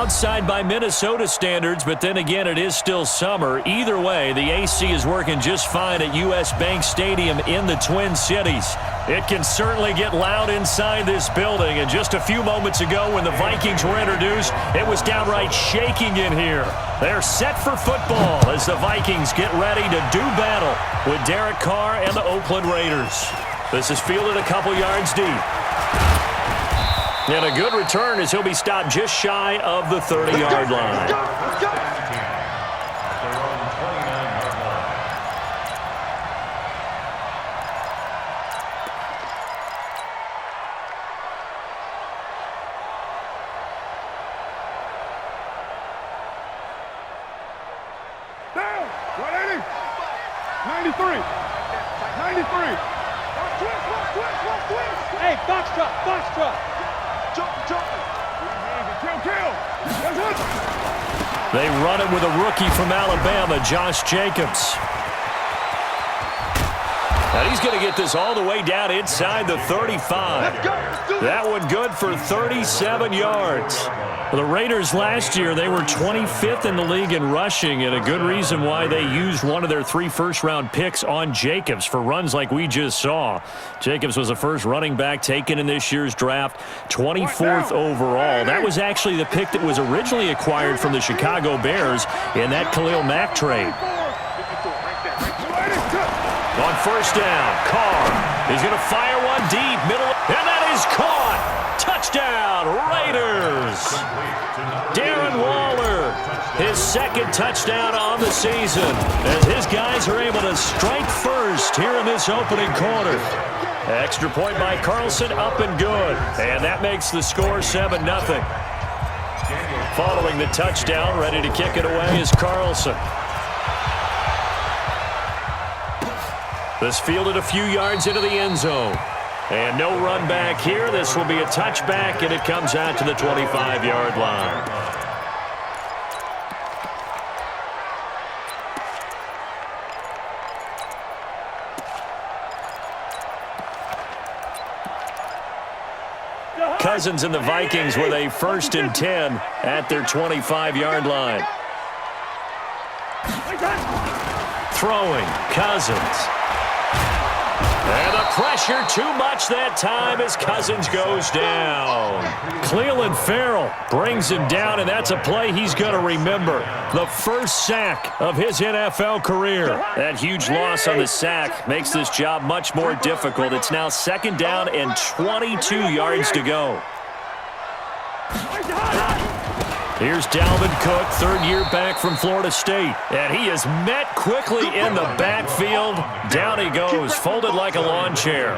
outside by Minnesota standards, but then again, it is still summer. Either way, the AC is working just fine at U.S. Bank Stadium in the Twin Cities. It can certainly get loud inside this building, and just a few moments ago when the Vikings were introduced, it was downright shaking in here. They're set for football as the Vikings get ready to do battle with Derek Carr and the Oakland Raiders. This is fielded a couple yards deep. And a good return as he'll be stopped just shy of the 30-yard line. Down, 180, 93, 93. Hey, foxtrot. Jump. Kill. They run it with a rookie from Alabama, Josh Jacobs. And he's going to get this all the way down inside the 35. That one good for 37 yards. The Raiders last year, they were 25th in the league in rushing, and a good reason why they used one of their 3 first-round picks on Jacobs for runs like we just saw. Jacobs was the first running back taken in this year's draft, 24th overall. That was actually the pick that was originally acquired from the Chicago Bears in that Khalil Mack trade. On first down, Carr is going to fire one deep, middle, and that is caught. Touchdown, Raiders. Darren Waller, his second touchdown on the season, as his guys are able to strike first here in this opening quarter. Extra point by Carlson, up and good. And that makes the score 7-0. Following the touchdown, ready to kick it away is Carlson. This fielded a few yards into the end zone. And no run back here. This will be a touchback, and it comes out to the 25-yard line. Cousins and the Vikings with a 1st and 10 at their 25-yard line. Throwing, Cousins. And the pressure too much that time as Cousins goes down. Clelin Ferrell brings him down, and that's a play he's going to remember. The first sack of his NFL career. That huge loss on the sack makes this job much more difficult. It's now 2nd down and 22 yards to go. Here's Dalvin Cook, 3rd year back from Florida State. And he is met quickly in the backfield. Down he goes, folded like a lawn chair.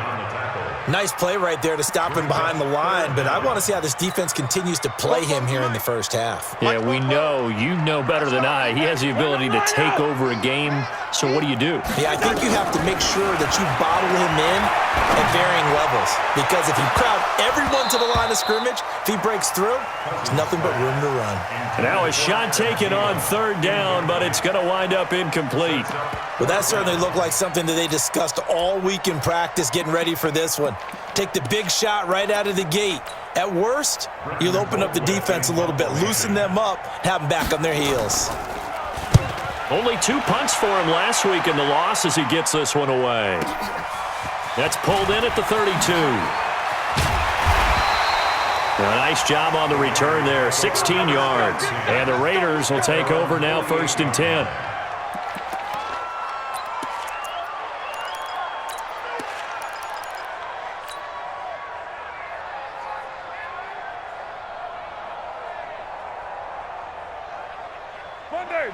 Nice play right there to stop him behind the line, but I want to see how this defense continues to play him here in the first half. Yeah, we know. You know better than I. He has the ability to take over a game, so what do you do? Yeah, I think you have to make sure that you bottle him in at varying levels, because if you crowd everyone to the line of scrimmage, if he breaks through, there's nothing but room to run. Now a shot taken on 3rd down, but it's going to wind up incomplete. Well, that certainly looked like something that they discussed all week in practice getting ready for this one. Take the big shot right out of the gate. At worst, you'll open up the defense a little bit, loosen them up, have them back on their heels. Only 2 punts for him last week in the loss as he gets this one away. That's pulled in at the 32. A nice job on the return there, 16 yards. And the Raiders will take over now, 1st and 10.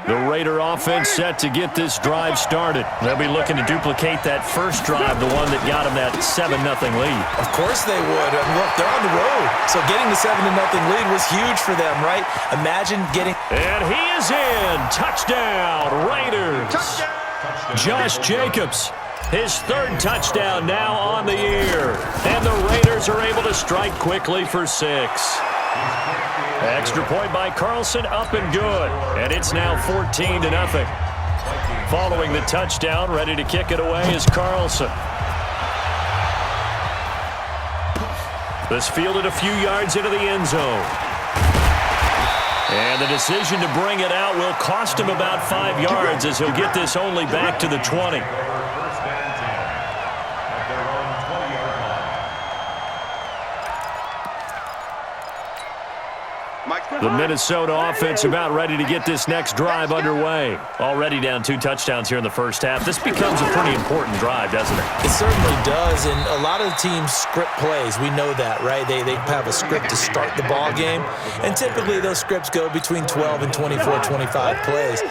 The Raider offense set to get this drive started. They'll be looking to duplicate that first drive, the one that got them that 7-0 lead. Of course they would. And look, they're on the road. So getting the 7-0 lead was huge for them, right? Imagine getting... And he is in. Touchdown, Raiders. Touchdown. Josh Jacobs, his 3rd touchdown now on the year. And the Raiders are able to strike quickly for 6. Extra point by Carlson, up and good. And it's now 14-0. Following the touchdown, ready to kick it away is Carlson. This fielded a few yards into the end zone. decision to bring it out will cost him about 5 yards as he'll get this only back to the 20. The Minnesota offense about ready to get this next drive underway. Already down 2 touchdowns here in the first half. This becomes a pretty important drive, doesn't it? It certainly does, and a lot of the teams script plays. We know that, right? They have a script to start the ball game, and typically those scripts go between 12 and 24, 25 plays.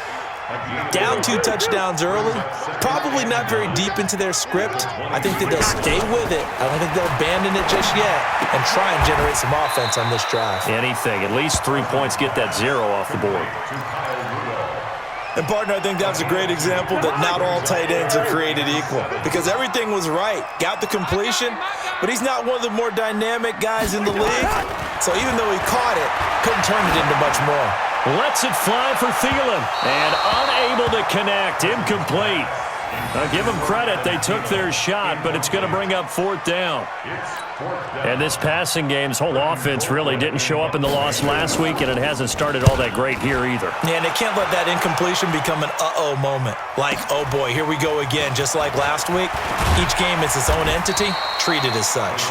Down 2 touchdowns early, probably not very deep into their script. I think that they'll stay with it. I don't think they'll abandon it just yet and try and generate some offense on this drive. Anything. At least 3 points, get that 0 off the board. And, partner, I think that was a great example that not all tight ends are created equal because everything was right. Got the completion, but he's not one of the more dynamic guys in the league. So even though he caught it, couldn't turn it into much more. Lets it fly for Thielen, and unable to connect, incomplete. Give them credit, they took their shot, but it's going to bring up 4th down. And this passing game's whole offense really didn't show up in the loss last week, and it hasn't started all that great here either. Yeah, and they can't let that incompletion become an uh-oh moment. Like, oh boy, here we go again, just like last week. Each game is its own entity, treated as such.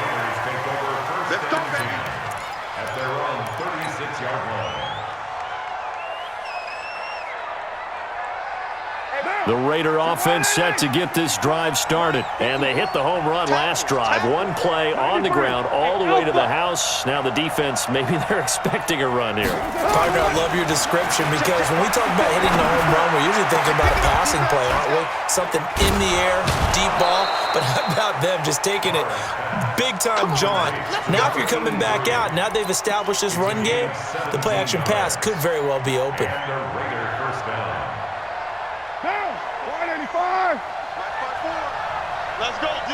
At their own 36-yard line. The Raider offense set to get this drive started. And they hit the home run last drive. 1 play on the ground all the way to the house. Now the defense, maybe they're expecting a run here. Partner, I love your description because when we talk about hitting the home run, we're usually thinking about a passing play, aren't we? Something in the air, deep ball. But how about them just taking it big-time jaunt? Now if you're coming back out, now they've established this run game, the play-action pass could very well be open. Let's go, D.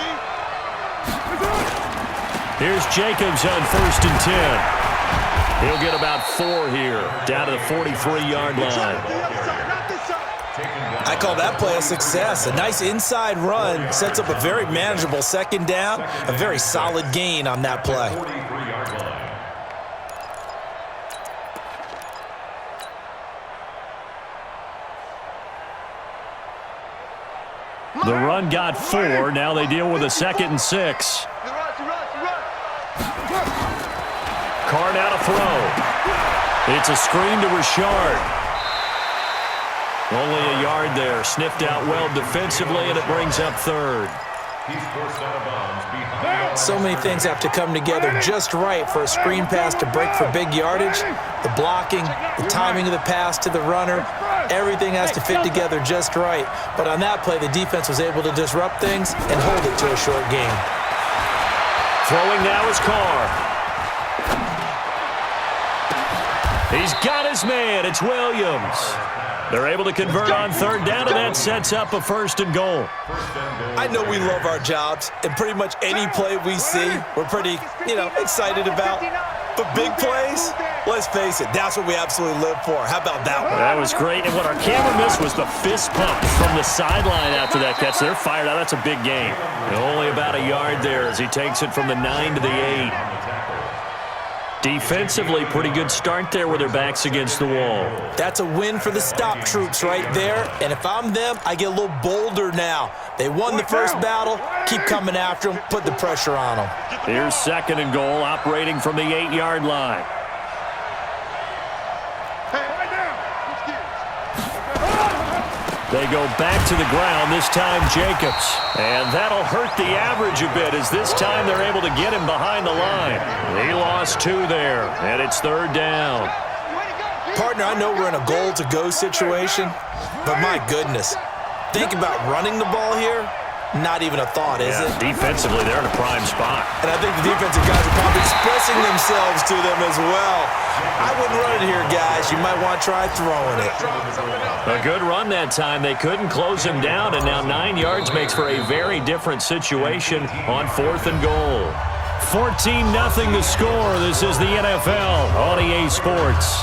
Here's Jacobs on 1st and 10. He'll get about 4 here, down to the 43-yard line. I call that play a success. A nice inside run sets up a very manageable 2nd down, a very solid gain on that play. The run got 4. Now they deal with a 2nd and 6. Carr now to throw. It's a screen to Richard. Only a yard there. Sniffed out well defensively, and it brings up 3rd. He's forced out of bounds behind. So many things have to come together just right for a screen pass to break for big yardage. The blocking, the timing of the pass to the runner, everything has to fit together just right. But on that play, the defense was able to disrupt things and hold it to a short game. Throwing now is Carr. He's got his man. It's Williams. They're able to convert on 3rd down, and that sets up a 1st and goal. I know we love our jobs, and pretty much any play we see, we're pretty, excited about. But big plays, let's face it, that's what we absolutely live for. How about that one? That was great, and what our camera missed was the fist pump from the sideline after that catch. They're fired out. That's a big gain. Only about a yard there as he takes it from the 9 to the 8. Defensively, pretty good start there with their backs against the wall. That's a win for the stop troops right there. And if I'm them, I get a little bolder now. They won the first battle. Keep coming after them. Put the pressure on them. Here's 2nd and goal, operating from the 8-yard line. They go back to the ground, this time Jacobs. And that'll hurt the average a bit as this time they're able to get him behind the line. He lost 2 there, and it's 3rd down. Partner, I know we're in a goal-to-go situation, but my goodness, think about running the ball here. Not even a thought, is it? Defensively, they're in a prime spot. And I think the defensive guys are probably expressing themselves to them as well. I wouldn't run it here, guys. You might want to try throwing it. A good run that time. They couldn't close him down, and now 9 yards makes for a very different situation on 4th and goal. 14-0 the score. This is the NFL on EA Sports.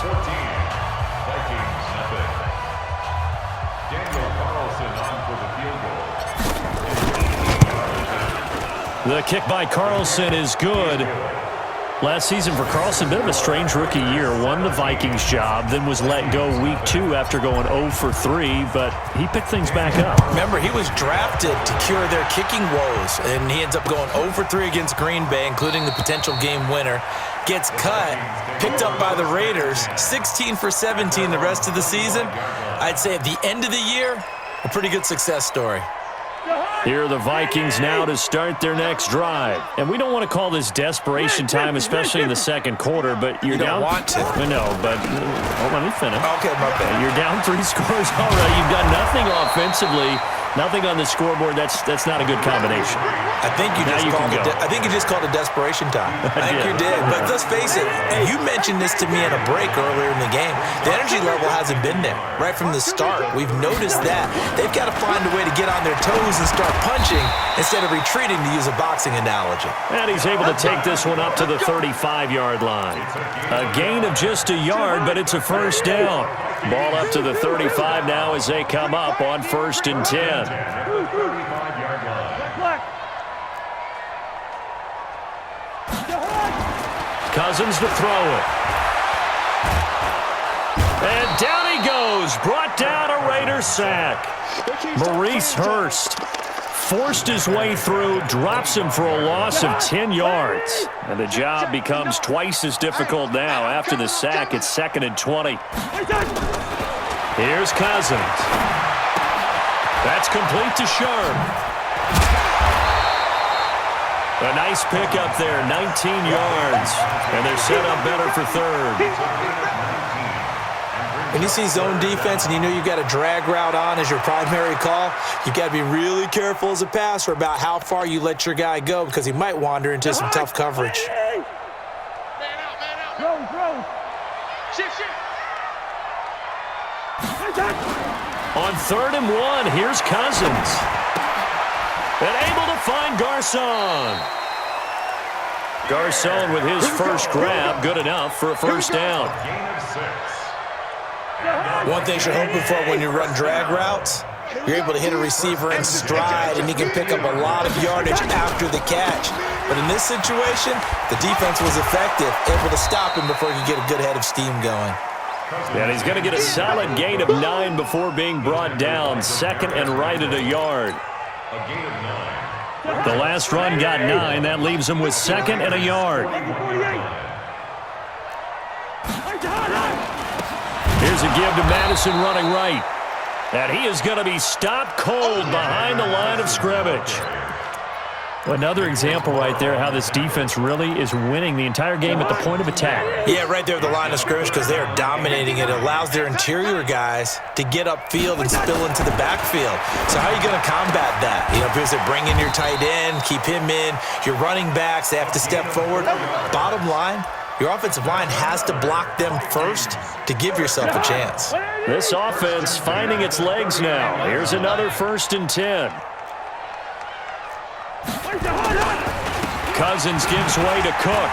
The kick by Carlson is good. Last season for Carlson, a bit of a strange rookie year. Won the Vikings job, then was let go week 2 after going 0 for 3, but he picked things back up. Remember, he was drafted to cure their kicking woes, and he ends up going 0 for 3 against Green Bay, including the potential game winner. Gets cut, picked up by the Raiders, 16 for 17 the rest of the season. I'd say at the end of the year, a pretty good success story. Here are the Vikings now to start their next drive. And we don't want to call this desperation time, especially in the second quarter, but you're down. You don't want to. No, but let me finish. Okay, my bad. You're down 3 scores already. You've done nothing offensively, nothing on the scoreboard. That's not a good combination. I think you just called it desperation time. I think you did. But let's face it, you mentioned this to me in a break earlier in the game. The energy level hasn't been there right from the start. We've noticed that. They've got to find a way to get on their toes and start punching instead of retreating, to use a boxing analogy. And he's able to take this one up to the 35-yard line. A gain of just a yard, but it's a first down. Ball up to the 35 now as they come up on 1st and 10. Cousins to throw it. And down he goes. Brought down a Raider sack. Maurice Hurst forced his way through, drops him for a loss of 10 yards. And the job becomes twice as difficult now. After the sack, it's 2nd and 20. Here's Cousins. That's complete to Sharp. A nice pick up there, 19 yards. And they're set up better for 3rd. When you see zone defense and you know you've got a drag route on as your primary call, you've got to be really careful as a passer about how far you let your guy go, because he might wander into some tough coverage. On 3rd and 1, here's Cousins. And able to find Garcon. Garcon with his first grab, good enough for a first down. One thing you're hoping for when you run drag routes, you're able to hit a receiver in stride, and he can pick up a lot of yardage after the catch. But in this situation, the defense was effective, able to stop him before he could get a good head of steam going. And he's going to get a solid gain of 9 before being brought down. 2nd and right at a yard. The last run got 9. That leaves him with 2nd and a yard. Here's a give to Madison running right. And he is going to be stopped cold behind the line of scrimmage. Another example right there how this defense really is winning the entire game at the point of attack. Yeah, right there at the line of scrimmage, because they are dominating it. It allows their interior guys to get upfield and spill into the backfield. So how are you going to combat that? You know, because they bring in your tight end, keep him in, your running backs, they have to step forward. Bottom line, your offensive line has to block them first to give yourself a chance. This offense finding its legs now. Here's another 1st and 10. Cousins gives way to Cook.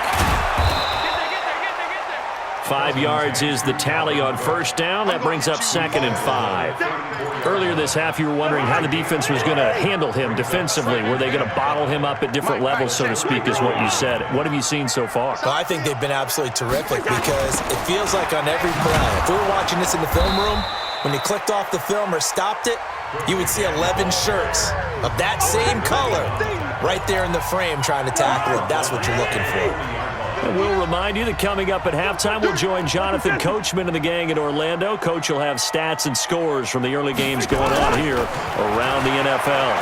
5 yards is the tally on first down. That brings up 2nd and 5. Earlier this half, you were wondering how the defense was going to handle him defensively. Were they going to bottle him up at different levels, so to speak, is what you said. What have you seen so far? Well, I think they've been absolutely terrific, because it feels like on every play, if we were watching this in the film room, when you clicked off the film or stopped it, you would see 11 shirts of that same color right there in the frame trying to tackle him. That's what you're looking for. And we'll remind you that coming up at halftime, we'll join Jonathan Coachman and the gang in Orlando. Coach will have stats and scores from the early games going on here around the NFL.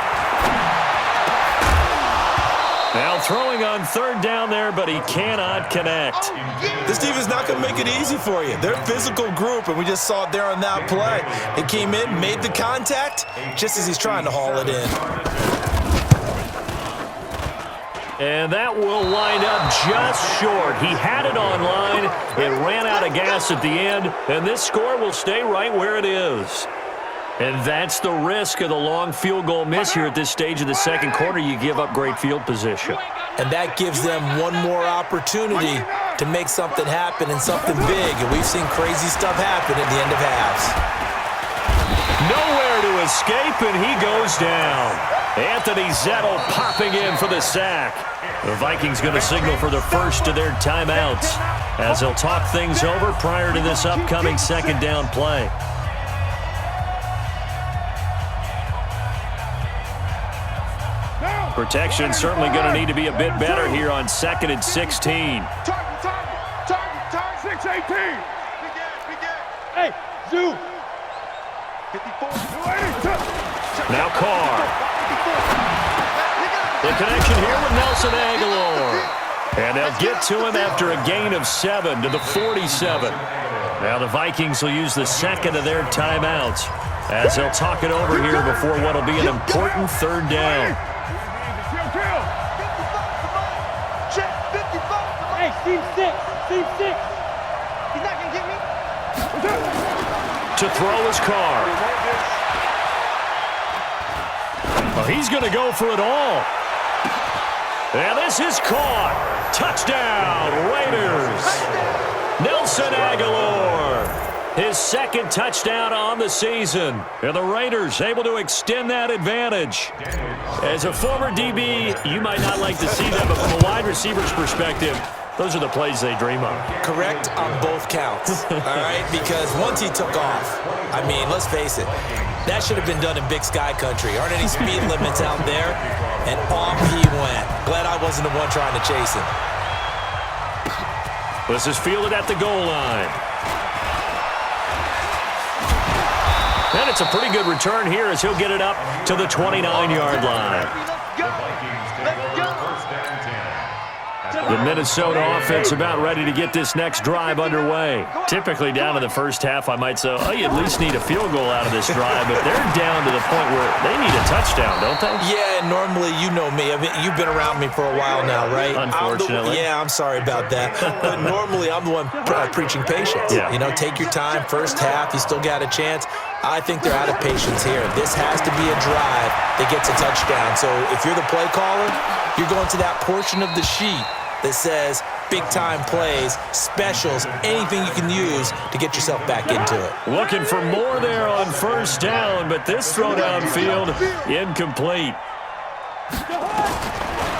Now throwing on 3rd down there, but he cannot connect. This defense is not going to make it easy for you. They're a physical group, and we just saw it there on that play. He came in, made the contact, just as he's trying to haul it in. And that will wind up just short. He had it on line. It ran out of gas at the end, and this score will stay right where it is. And that's the risk of the long field goal miss here at this stage of the second quarter. You give up great field position. And that gives them one more opportunity to make something happen and something big. And we've seen crazy stuff happen at the end of halves. Nowhere to escape, and he goes down. Anthony Zettel popping in for the sack. The Vikings going to signal for the first of their timeouts as they'll talk things over prior to this upcoming second down play. Protection certainly going to need to be a bit better here on 2nd and 16. Target, 6-18. Hey, Zoo. 54. Now Carr. The connection here with Nelson Aguilar. And they'll get to him after a gain of 7 to the 47. Now the Vikings will use the second of their timeouts as they'll talk it over here before what will be an important third down. Hey, Team 6. He's not going to get me. To throw his Carr. Well, he's going to go for it all. And this is caught. Touchdown, Raiders. Nelson Aguilar. His second touchdown on the season. And the Raiders able to extend that advantage. As a former DB, you might not like to see that, but from a wide receiver's perspective, those are the plays they dream of. Correct on both counts, all right? Because once he took off, I mean, let's face it, that should have been done in Big Sky Country. Aren't any speed limits out there? And off he went. Glad I wasn't the one trying to chase him. This is fielded at the goal line. And it's a pretty good return here as he'll get it up to the 29-yard line. The Minnesota offense about ready to get this next drive underway. Typically down to the first half, I might say, oh, you at least need a field goal out of this drive, but they're down to the point where they need a touchdown, don't they? Yeah, and normally, you know me. I mean, you've been around me for a while now, right? Unfortunately. I'm sorry about that. But normally, I'm the one preaching patience. Yeah. You know, take your time. First half, you still got a chance. I think they're out of patience here. This has to be a drive that gets a touchdown. So if you're the play caller, you're going to that portion of the sheet that says big-time plays, specials, anything you can use to get yourself back into it. Looking for more there on first down, but this throw downfield incomplete.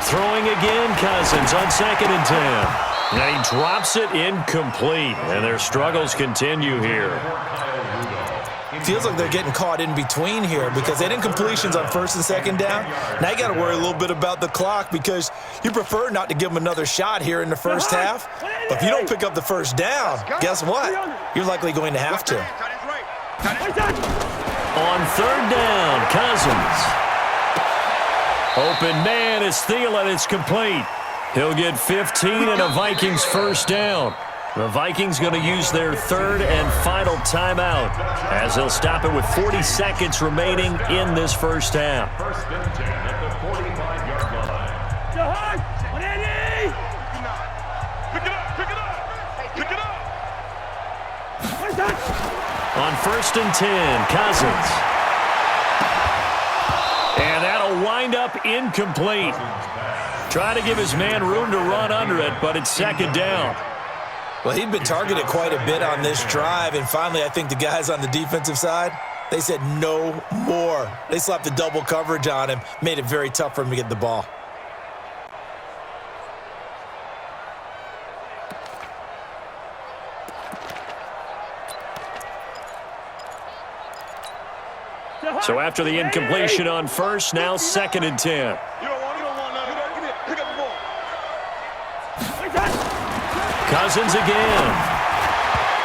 Throwing again, Cousins on 2nd and 10. And he drops it incomplete, and their struggles continue here. Feels like they're getting caught in between here because they didn't completions on 1st and 2nd down. Now you got to worry a little bit about the clock because you prefer not to give them another shot here in the first half. But if you don't pick up the first down, guess what? You're likely going to have to. On 3rd down, Cousins. Open man is Thielen. It's complete. He'll get 15 and a Vikings first down. The Vikings going to use their 3rd and final timeout as they'll stop it with 40 seconds remaining in this first half. 1st and 10 at the 45-yard line. Pick it up. On 1st and 10, Cousins. And that'll wind up incomplete. Try to give his man room to run under it, but it's 2nd down. Well, he'd been targeted quite a bit on this drive, and finally I think the guys on the defensive side, they said no more. They slapped the double coverage on him, made it very tough for him to get the ball. So after the incompletion on 1st, now 2nd and 10. Cousins again.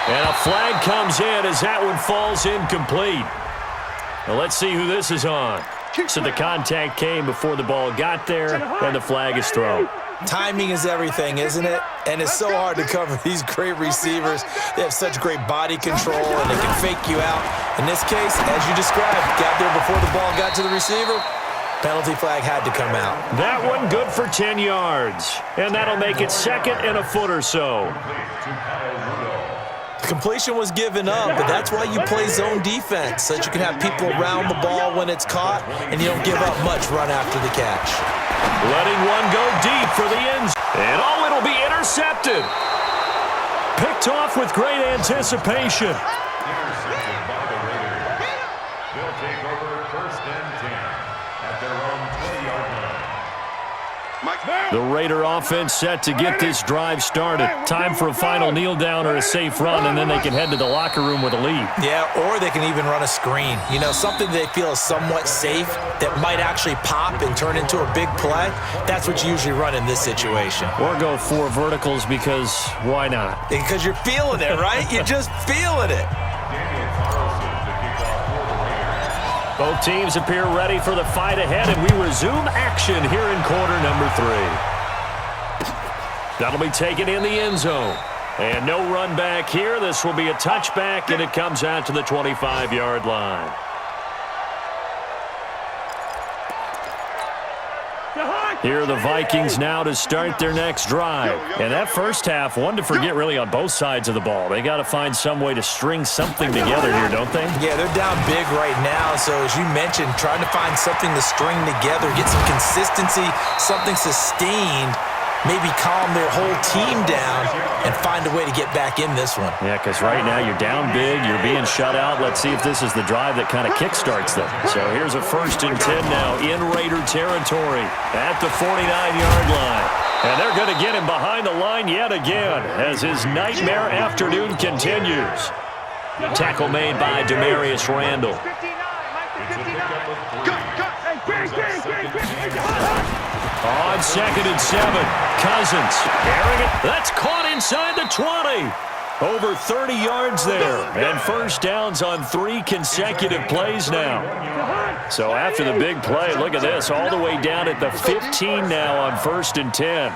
And a flag comes in as that one falls incomplete. Now let's see who this is on. So the contact came before the ball got there, and the flag is thrown. Timing is everything, isn't it? And it's so hard to cover these great receivers. They have such great body control, and they can fake you out. In this case, as you described, got there before the ball got to the receiver. Penalty flag had to come out. That one good for 10 yards. And that'll make it 2nd and a foot or so. The completion was given up, but that's why you play zone defense, so that you can have people around the ball when it's caught, and you don't give up much run after the catch. Letting one go deep for the end. And oh, it'll be intercepted. Picked off with great anticipation. The Raider offense set to get this drive started. Time for a final kneel down or a safe run, and then they can head to the locker room with a lead. Yeah, or they can even run a screen. You know, something they feel is somewhat safe that might actually pop and turn into a big play. That's what you usually run in this situation. Or go 4 verticals because why not? Because you're feeling it, right? You're just feeling it. Both teams appear ready for the fight ahead, and we resume action here in quarter number 3. That'll be taken in the end zone. And no run back here. This will be a touchback, and it comes out to the 25-yard line. Here are the Vikings now to start their next drive. And that first half, one to forget really on both sides of the ball. They got to find some way to string something together here, don't they? Yeah, they're down big right now. So as you mentioned, trying to find something to string together, get some consistency, something sustained, maybe calm their whole team down and find a way to get back in this one. Yeah, because right now you're down big, you're being shut out. Let's see if this is the drive that kind of kickstarts them. So here's a 1st and 10 now in Raider territory at the 49-yard line. And they're going to get him behind the line yet again as his nightmare afternoon continues. Tackle made by Demarius Randall. On 2nd and 7, Cousins carrying it. That's caught inside the 20. Over 30 yards there. And first downs on 3 consecutive plays now. So after the big play, look at this. All the way down at the 15 now on 1st and 10.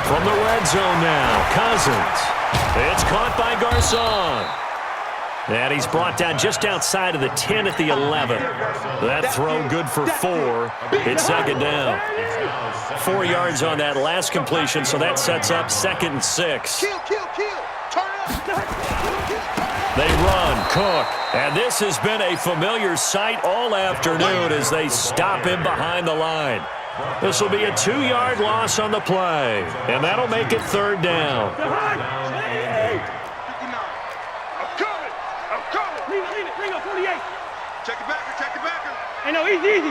From the red zone now, Cousins. It's caught by Garcon. And he's brought down just outside of the 10 at the 11. That throw good for 4. It's 2nd down. 4 yards on that last completion, so that sets up 2nd and 6. They run, Cook. And this has been a familiar sight all afternoon as they stop him behind the line. This will be a 2-yard loss on the play. And that'll make it 3rd down. Bring up 48. Check it backer. Hey, no, easy.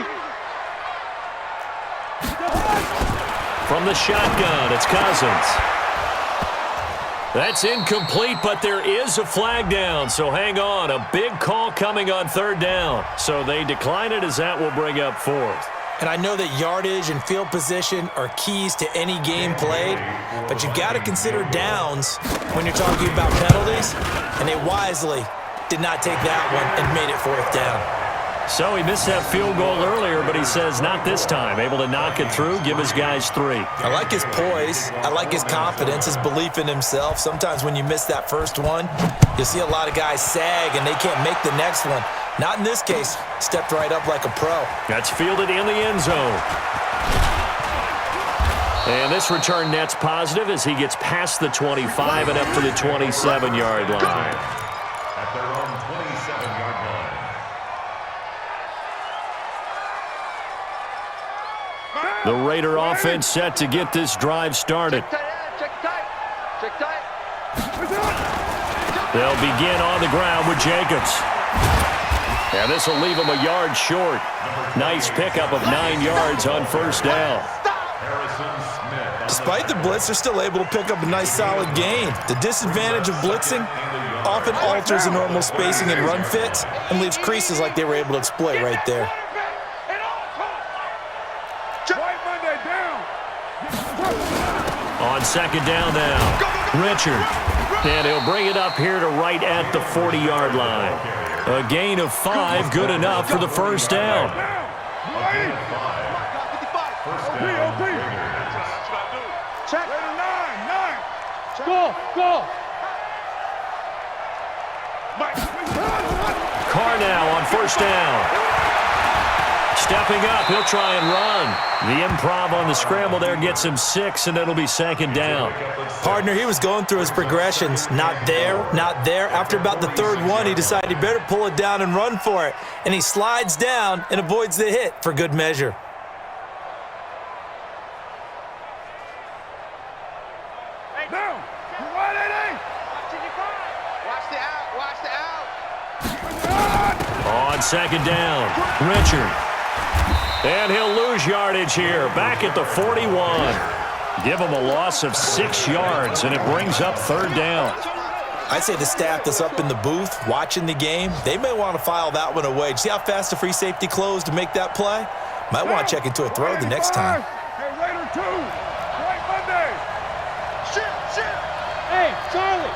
From the shotgun, it's Cousins. That's incomplete, but there is a flag down, so hang on. A big call coming on 3rd down. So they decline it as that will bring up 4th. And I know that yardage and field position are keys to any game played, but you've got to consider downs when you're talking about penalties, and they wisely did not take that one and made it 4th down. So he missed that field goal earlier, but he says not this time. Able to knock it through, give his guys 3. I like his poise. I like his confidence, his belief in himself. Sometimes when you miss that first one, you'll see a lot of guys sag and they can't make the next one. Not in this case. Stepped right up like a pro. That's fielded in the end zone. And this return net's positive as he gets past the 25 and up to the 27-yard line. At their own 27-yard line. The Raider offense set to get this drive started. Check tight. They'll begin on the ground with Jacobs. And this will leave him a yard short. Nice pickup of 9 yards on 1st down. Despite the blitz, they're still able to pick up a nice solid gain. The disadvantage of blitzing often alters the normal spacing and run fits and leaves creases like they were able to exploit right there. On 2nd down now, Richard. And he'll bring it up here to right at the 40-yard line. A gain of 5, good enough for the 1st down. Check. Go. Carr now on 1st down. Stepping up, he'll try and run. The improv on the scramble there gets him 6, and it'll be 2nd down. Partner, he was going through his progressions. Not there. After about the 3rd one, he decided he better pull it down and run for it. And he slides down and avoids the hit for good measure. Watch the out. On 2nd down, Richard. And he'll lose yardage here, back at the 41. Give him a loss of 6 yards, and it brings up third down. I'd say the staff that's up in the booth watching the game, they may want to file that one away. See how fast the free safety closed to make that play? Might want to check into a throw the next time. Hey, Raider 2. Right Monday. Shit. Hey, Charlie.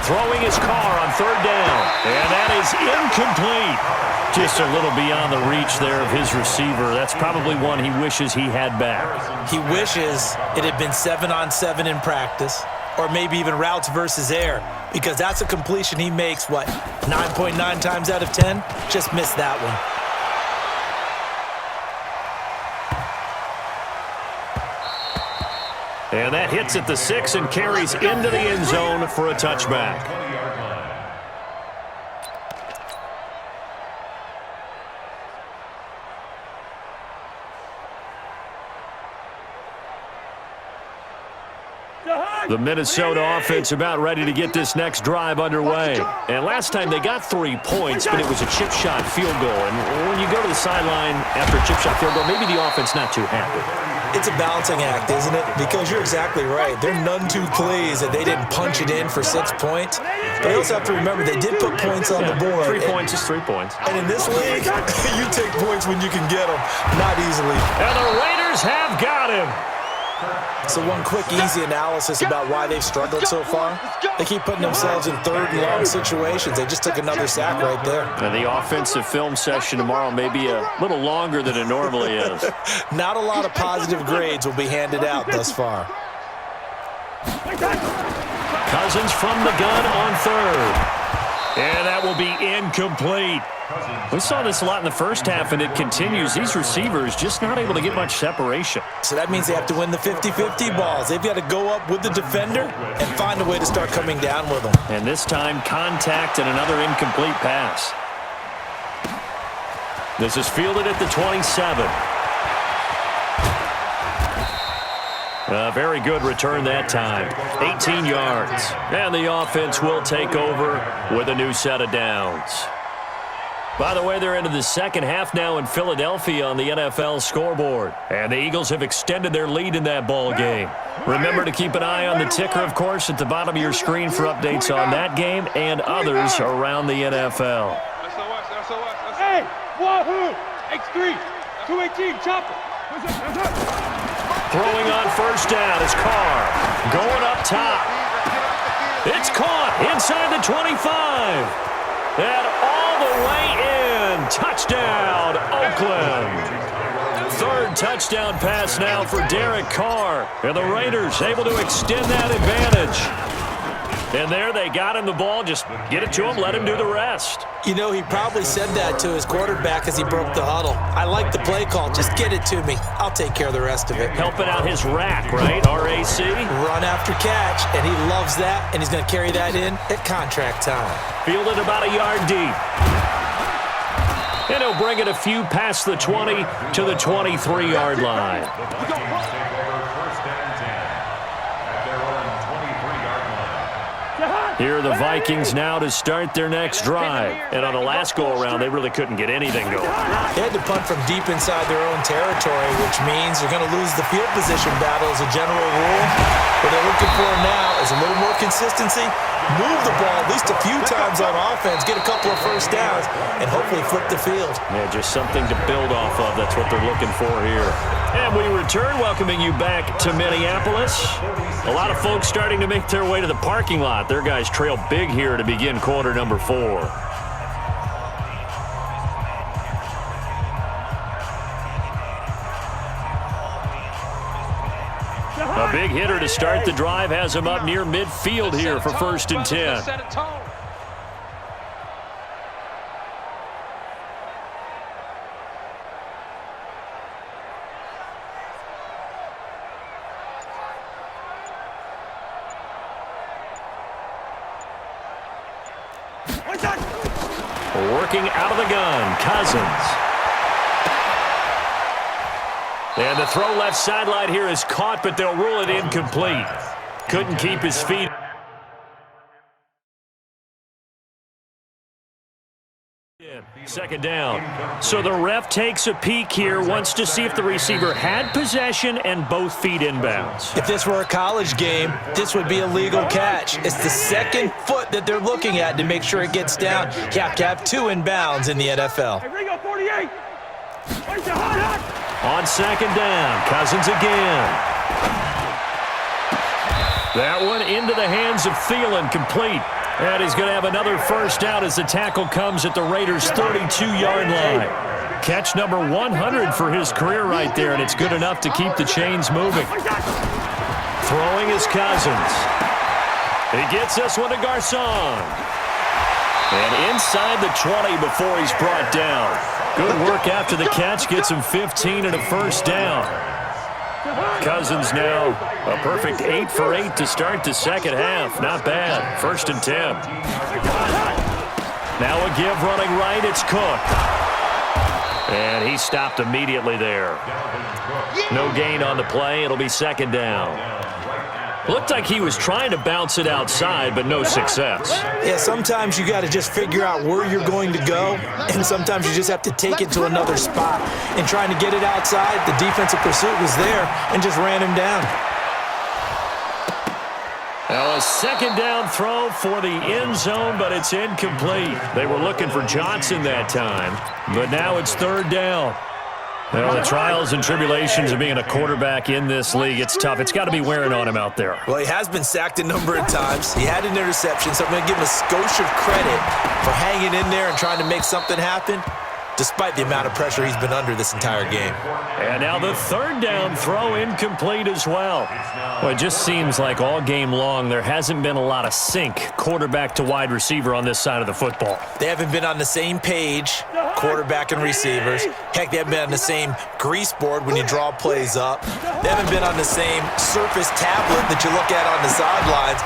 Throwing his car on third down, and that is incomplete. Just a little beyond the reach there of his receiver. That's probably one he wishes he had back. He wishes it had been 7-on-7 in practice, or maybe even routes versus air, because that's a completion he makes, 9.9 times out of 10? Just missed that one. And that hits at the 6 and carries into the end zone for a touchback. The Minnesota offense about ready to get this next drive underway. And last time they got 3 points, but it was a chip shot field goal. And when you go to the sideline after a chip shot field goal, maybe the offense not too happy. It's a balancing act, isn't it? Because you're exactly right. They're none too pleased that they didn't punch it in for 6 points. But you also have to remember they did put points on the board. 3 points is 3 points. And in this league, you take points when you can get them, not easily. And the Raiders have got him. So one quick, easy analysis about why they've struggled so far. They keep putting themselves in third and long situations. They just took another sack right there. And the offensive film session tomorrow may be a little longer than it normally is. Not a lot of positive grades will be handed out thus far. Cousins from the gun on third. And that will be incomplete. We saw this a lot in the first half, and it continues. These receivers just not able to get much separation. So that means they have to win the 50-50 balls. They've got to go up with the defender and find a way to start coming down with them. And this time, contact and another incomplete pass. This is fielded at the 27. A very good return that time. 18 yards. And the offense will take over with a new set of downs. By the way, they're into the second half now in Philadelphia on the NFL scoreboard. And the Eagles have extended their lead in that ball game. Remember to keep an eye on the ticker, of course, at the bottom of your screen for updates on that game and others around the NFL. Hey, Wahoo! X3, 218, chopper. Throwing on first down is Carr. Going up top. It's caught inside the 25. And all the way in. Touchdown, Oakland. Third touchdown pass now for Derek Carr. And the Raiders able to extend that advantage. And there they got him the ball. Just get it to him, let him do the rest. You know, he probably said that to his quarterback as he broke the huddle. I like the play call. Just get it to me. I'll take care of the rest of it. Helping out his rack, right? RAC. Run after catch, and he loves that, and he's going to carry that in at contract time. Fielded about a yard deep. And he'll bring it a few past the 20 to the 23-yard line. Here are the Vikings now to start their next drive. And on the last go-around, they really couldn't get anything going. They had to punt from deep inside their own territory, which means they're going to lose the field position battle as a general rule. What they're looking for now is a little more consistency, move the ball at least a few times on offense, get a couple of first downs, and hopefully flip the field. Yeah, just something to build off of. That's what they're looking for here. And we return, welcoming you back to Minneapolis. A lot of folks starting to make their way to the parking lot. Their guys trail big here to begin quarter number 4. A big hitter to start the drive has him up near midfield here for first and 10. Working out of the gun, Cousins. And the throw left sideline here is caught, but they'll rule it incomplete. Couldn't keep his feet. Second down. So the ref takes a peek here, wants to see if the receiver had possession and both feet inbounds. If this were a college game, this would be a legal catch. It's the second foot that they're looking at to make sure it gets down. You have to have two inbounds in the NFL. Hey, Ringo, 48. Where's your hot? On second down, Cousins again. That one into the hands of Thielen, complete. And he's going to have another first down as the tackle comes at the Raiders' 32-yard line. Catch number 100 for his career right there, and it's good enough to keep the chains moving. Throwing is Cousins. He gets this one to Garcon. And inside the 20 before he's brought down. Good work after the catch, gets him 15 and a first down. Cousins now a perfect 8 for 8 to start the second half. Not bad. First and 10. Now a give running right. It's Cook. And he stopped immediately there. No gain on the play. It'll be second down. Looked like he was trying to bounce it outside, but no success. Yeah, sometimes you got to just figure out where you're going to go, and sometimes you just have to take it to another spot. And trying to get it outside, the defensive pursuit was there and just ran him down. Now a second down throw for the end zone, but it's incomplete. They were looking for Johnson that time, but now it's third down. Well, the trials and tribulations of being a quarterback in this league, it's tough. It's got to be wearing on him out there. Well, he has been sacked a number of times. He had an interception, so I'm going to give him a skosh of credit for hanging in there and trying to make something happen, despite the amount of pressure he's been under this entire game. And now the third down throw incomplete as well. Well, it just seems like all game long there hasn't been a lot of sync quarterback to wide receiver on this side of the football. They haven't been on the same page, quarterback and receivers. Heck, they haven't been on the same grease board when you draw plays up. They haven't been on the same surface tablet that you look at on the sidelines.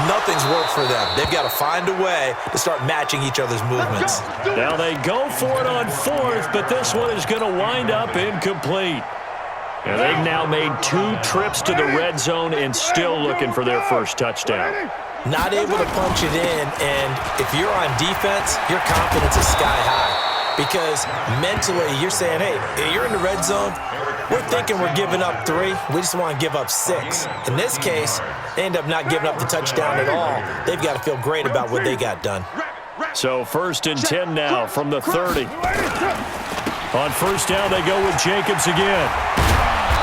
Nothing's worked for them. They've got to find a way to start matching each other's movements. Now they go for it on fourth, but this one is going to wind up incomplete. And they've now made 2 trips to the red zone and still looking for their first touchdown. Not able to punch it in, and if you're on defense, your confidence is sky high. Because mentally, you're saying, hey, you're in the red zone. We're thinking we're giving up 3. We just want to give up 6. In this case, they end up not giving up the touchdown at all. They've got to feel great about what they got done. So first and 10 now from the 30. On first down, they go with Jacobs again.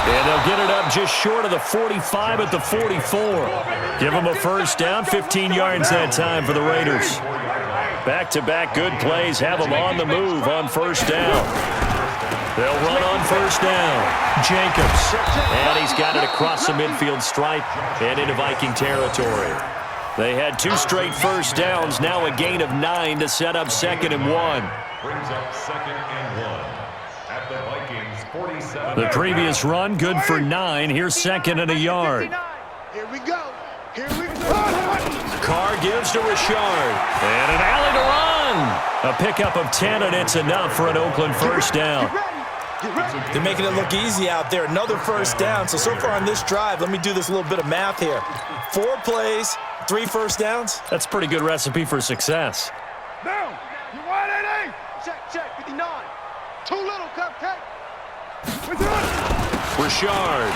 And they'll get it up just short of the 45 at the 44. Give them a first down, 15 yards that time for the Raiders. Back-to-back good plays have them on the move on first down. They'll run on first down. Jacobs. And he's got it across the midfield stripe and into Viking territory. They had 2 straight first downs, now a gain of 9 to set up second and 1. Brings up second and 1 at the Vikings 47. The previous run, good for 9. Here's second and a yard. Here we go. Here we go. Carr gives to Richard. And an alley to run. A pickup of 10, and it's enough for an Oakland first down. They're making it look easy out there. Another first down. So far on this drive, let me do this little bit of math here. 4 plays, 3 first downs. That's a pretty good recipe for success. Down. You wide 88. Check, 59. Too little, cupcake. Richard.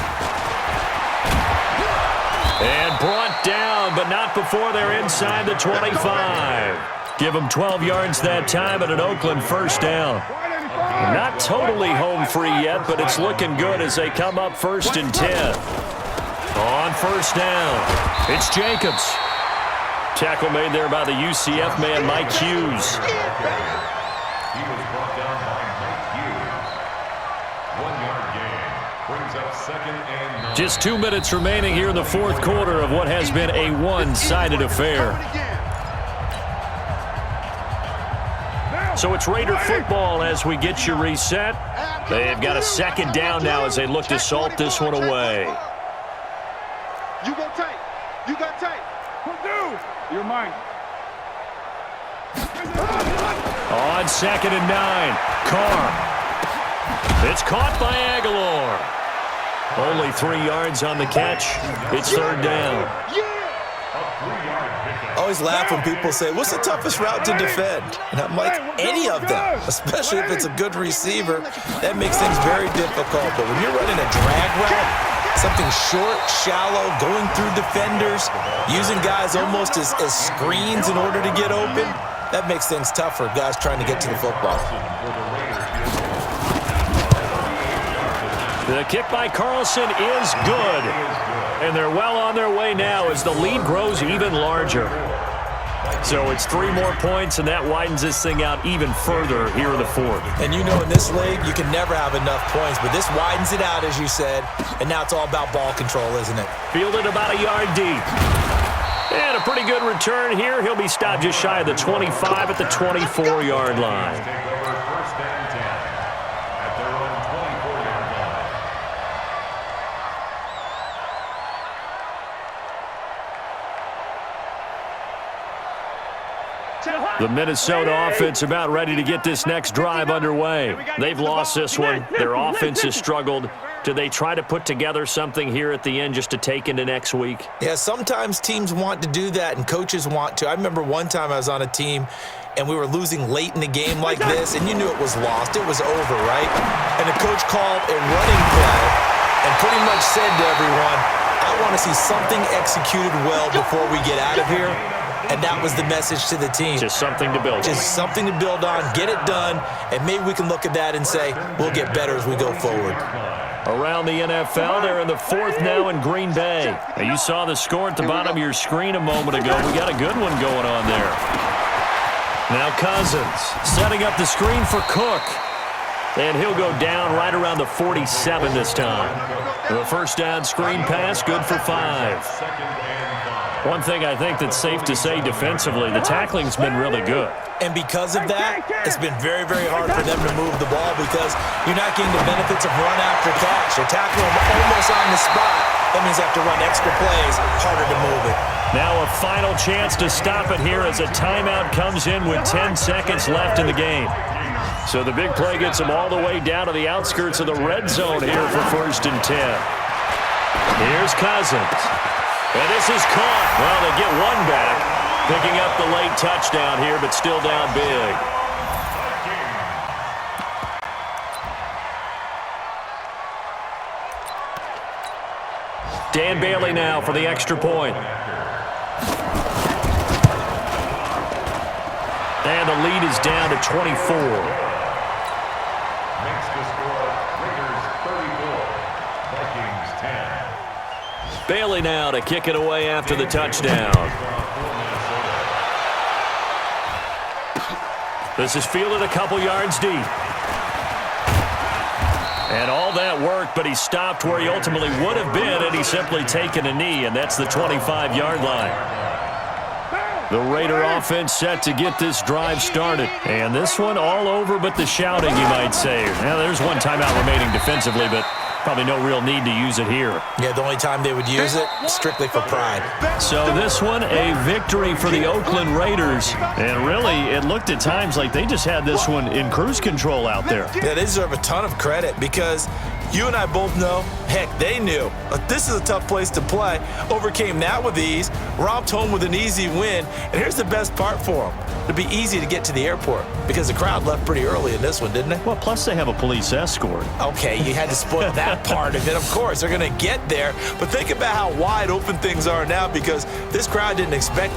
And brought down, but not before they're inside the 25. Give them 12 yards that time and an Oakland first down. Not totally home free yet, but it's looking good as they come up first and 10. On first down, it's Jacobs. Tackle made there by the UCF man, Mike Hughes. He was brought down by Mike Hughes. 1-yard gain. Brings up second and 9. Just 2 minutes remaining here in the fourth quarter of what has been a one-sided affair. So it's Raider football as we get you reset. They've got a second down now as they look to salt this one away. You go take. You got take. Purdue. You're mine. On second and 9, Carr. It's caught by Aguilar. Only 3 yards on the catch. It's third down. I always laugh when people say, what's the toughest route to defend? And I'm like, any of them, especially if it's a good receiver. That makes things very difficult. But when you're running a drag route, something short, shallow, going through defenders, using guys almost as screens in order to get open, that makes things tough for guys trying to get to the football. The kick by Carlson is good. And they're well on their way now as the lead grows even larger. So it's 3 more points, and that widens this thing out even further here in the fourth. And you know in this league, you can never have enough points, but this widens it out, as you said, and now it's all about ball control, isn't it? Fielded about a yard deep. And a pretty good return here. He'll be stopped just shy of the 25 at the 24-yard line. The Minnesota offense about ready to get this next drive underway. They've lost this one. Their offense has struggled. Do they try to put together something here at the end just to take into next week? Yeah, sometimes teams want to do that and coaches want to. I remember one time I was on a team and we were losing late in the game like this, and you knew it was lost. It was over, right? And the coach called a running play and pretty much said to everyone, I want to see something executed well before we get out of here. And that was the message to the team. Just something to build on. Just something to build on, get it done, and maybe we can look at that and say, we'll get better as we go forward. Around the NFL, they're in the fourth now in Green Bay. Now, you saw the score at the bottom of your screen a moment ago. We got a good one going on there. Now Cousins setting up the screen for Cook. And he'll go down right around the 47 this time. The first down screen pass, good for 5. One thing I think that's safe to say defensively, the tackling's been really good. And because of that, it's been very, very hard for them to move the ball because you're not getting the benefits of run after catch. You're tackling them almost on the spot. That means they have to run extra plays, harder to move it. Now a final chance to stop it here as a timeout comes in with 10 seconds left in the game. So the big play gets them all the way down to the outskirts of the red zone here for 1st and 10. Here's Cousins. And this is caught. Well, they get one back. Picking up the late touchdown here, but still down big. Dan Bailey now for the extra point. And the lead is down to 24. Bailey now to kick it away after the touchdown. This is fielded a couple yards deep. And all that work, but he stopped where he ultimately would have been had he simply taken a knee, and that's the 25-yard line. The Raider offense set to get this drive started. And this one all over but the shouting, you might say. Now, there's one timeout remaining defensively, but probably no real need to use it here. Yeah, the only time they would use it, strictly for pride. So this one, a victory for the Oakland Raiders. And really, it looked at times like they just had this one in cruise control out there. Yeah, they deserve a ton of credit because you and I both know, heck, they knew. This is a tough place to play. Overcame that with ease, romped home with an easy win. And here's the best part for them. It'd be easy to get to the airport because the crowd left pretty early in this one, didn't they? Well, plus they have a police escort. Okay, you had to spoil that part of it. Of course, they're going to get there. But think about how wide open things are now because this crowd didn't expect